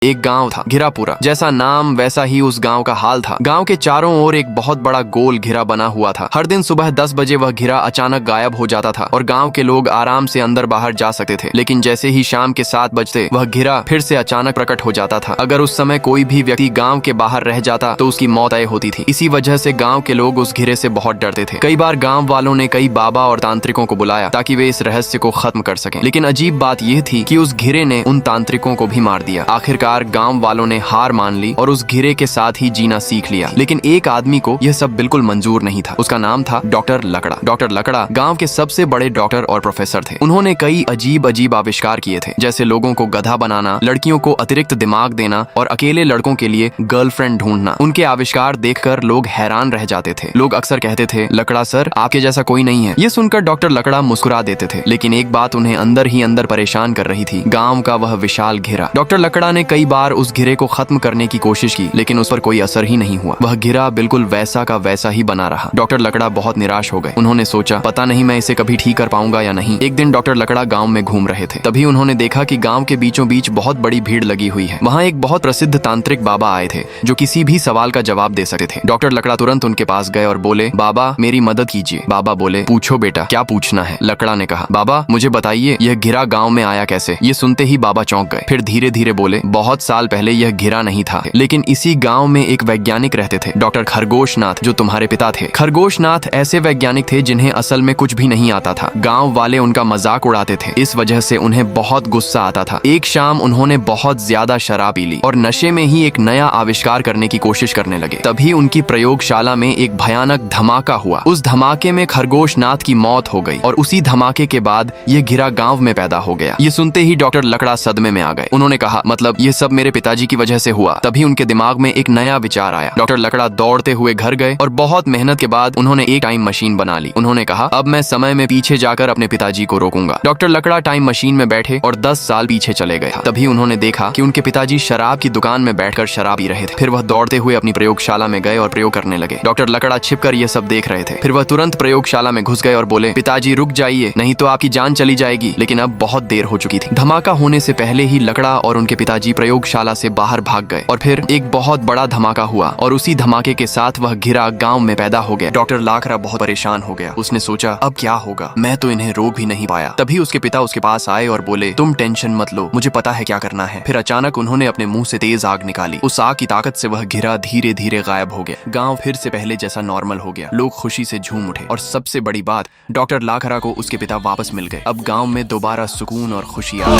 एक गांव था, घिरा पूरा। जैसा नाम वैसा ही उस गांव का हाल था। गांव के चारों ओर एक बहुत बड़ा गोल घिरा बना हुआ था। हर दिन सुबह 10 बजे वह घिरा अचानक गायब हो जाता था और गांव के लोग आराम से अंदर बाहर जा सकते थे। लेकिन जैसे ही शाम के 7 बजते वह घिरा फिर से अचानक प्रकट हो जाता था। अगर उस समय कोई भी व्यक्ति गाँव के बाहर रह जाता तो उसकी मौत तय होती थी। इसी वजह से गाँव के लोग उस घिरे से बहुत डरते थे। कई बार गाँव वालों ने कई बाबा और तांत्रिकों को बुलाया ताकि वे इस रहस्य को खत्म कर सकें। लेकिन अजीब बात यह थी कि उस घिरे ने उन तांत्रिकों को भी मार दिया। आखिरकार गाँव वालों ने हार मान ली और उस घिरे के साथ ही जीना सीख लिया। लेकिन एक आदमी को यह सब बिल्कुल मंजूर नहीं था। उसका नाम था डॉक्टर लकड़ा। डॉक्टर लकड़ा गांव के सबसे बड़े डॉक्टर और प्रोफेसर थे। उन्होंने कई अजीब अजीब आविष्कार किए थे, जैसे लोगों को गधा बनाना, लड़कियों को अतिरिक्त दिमाग देना और अकेले लड़कों के लिए गर्लफ्रेंड ढूंढना। उनके आविष्कार देखकर लोग हैरान रह जाते थे। लोग अक्सर कहते थे, लकड़ा सर, आपके जैसा कोई नहीं है। ये सुनकर डॉक्टर लकड़ा मुस्कुरा देते थे। लेकिन एक बात उन्हें अंदर ही अंदर परेशान कर रही थी, गाँव का वह विशाल घिरा। डॉक्टर लकड़ा ने कई बार उस घिरे को खत्म करने की कोशिश की, लेकिन उस पर कोई असर ही नहीं हुआ। वह घिरा बिल्कुल वैसा का वैसा ही बना रहा। डॉक्टर लकड़ा बहुत निराश हो गए। उन्होंने सोचा, पता नहीं मैं इसे कभी ठीक कर पाऊंगा या नहीं। एक दिन डॉक्टर लकड़ा गांव में घूम रहे थे। तभी उन्होंने देखा कि गांव के बीचों बीच बहुत बड़ी भीड़ लगी हुई है। वहां एक बहुत प्रसिद्ध तांत्रिक बाबा आए थे जो किसी भी सवाल का जवाब दे सकते थे। डॉक्टर लकड़ा तुरंत उनके पास गए और बोले, बाबा मेरी मदद कीजिए। बाबा बोले, पूछो बेटा, क्या पूछना है? लकड़ा ने कहा, बाबा मुझे बताइए यह घिरा गाँव में आया कैसे? ये सुनते ही बाबा चौंक गए। फिर धीरे धीरे बोले, बहुत साल पहले यह घिरा नहीं था, लेकिन इसी गांव में एक वैज्ञानिक रहते थे, डॉक्टर खरगोशनाथ, जो तुम्हारे पिता थे। खरगोशनाथ ऐसे वैज्ञानिक थे जिन्हें असल में कुछ भी नहीं आता था। गांव वाले उनका मजाक उड़ाते थे। इस वजह से उन्हें बहुत गुस्सा आता था। एक शाम उन्होंने बहुत ज्यादा शराब पी ली और नशे में ही एक नया आविष्कार करने की कोशिश करने लगे। तभी उनकी प्रयोगशाला में एक भयानक धमाका हुआ। उस धमाके में खरगोशनाथ की मौत हो गई और उसी धमाके के बाद यह घिरा गाँव में पैदा हो गया। ये सुनते ही डॉक्टर लकड़ा सदमे में आ गए। उन्होंने कहा, मतलब ये सब मेरे पिताजी की वजह से हुआ? तभी उनके दिमाग में एक नया विचार आया। डॉक्टर लकड़ा दौड़ते हुए घर गए और बहुत मेहनत के बाद उन्होंने एक टाइम मशीन बना ली। उन्होंने कहा, अब मैं समय में पीछे जाकर अपने पिताजी को रोकूंगा। डॉक्टर लकड़ा टाइम मशीन में बैठे और 10 साल पीछे चले गए। तभी उन्होंने देखा कि उनके पिताजी शराब की दुकान में बैठकर शराब पी रहे थे। फिर वह दौड़ते हुए अपनी प्रयोगशाला में गए और प्रयोग करने लगे। डॉक्टर लकड़ा छिपकर यह सब देख रहे थे। फिर वह तुरंत प्रयोगशाला में घुस गए और बोले, पिताजी रुक जाइए, नहीं तो आपकी जान चली जाएगी। लेकिन अब बहुत देर हो चुकी थी। धमाका होने से पहले ही लकड़ा और उनके पिताजी प्रयोगशाला से बाहर भाग गए और फिर एक बहुत बड़ा धमाका हुआ और उसी धमाके के साथ वह घिरा गांव में पैदा हो गया। डॉक्टर लाकड़ा बहुत परेशान हो गया। उसने सोचा, अब क्या होगा? मैं तो इन्हें रोक भी नहीं पाया। तभी उसके पिता उसके पास आए और बोले, तुम टेंशन मत लो, मुझे पता है क्या करना है। फिर अचानक उन्होंने अपने मुंह से तेज आग निकाली। उस आग की ताकत से वह घिरा धीरे धीरे गायब हो गया। गाँव फिर से पहले जैसा नॉर्मल हो गया। लोग खुशी से झूम उठे और सबसे बड़ी बात, डॉक्टर लाकड़ा को उसके पिता वापस मिल गए। अब गाँव में दोबारा सुकून और खुशी आ गई।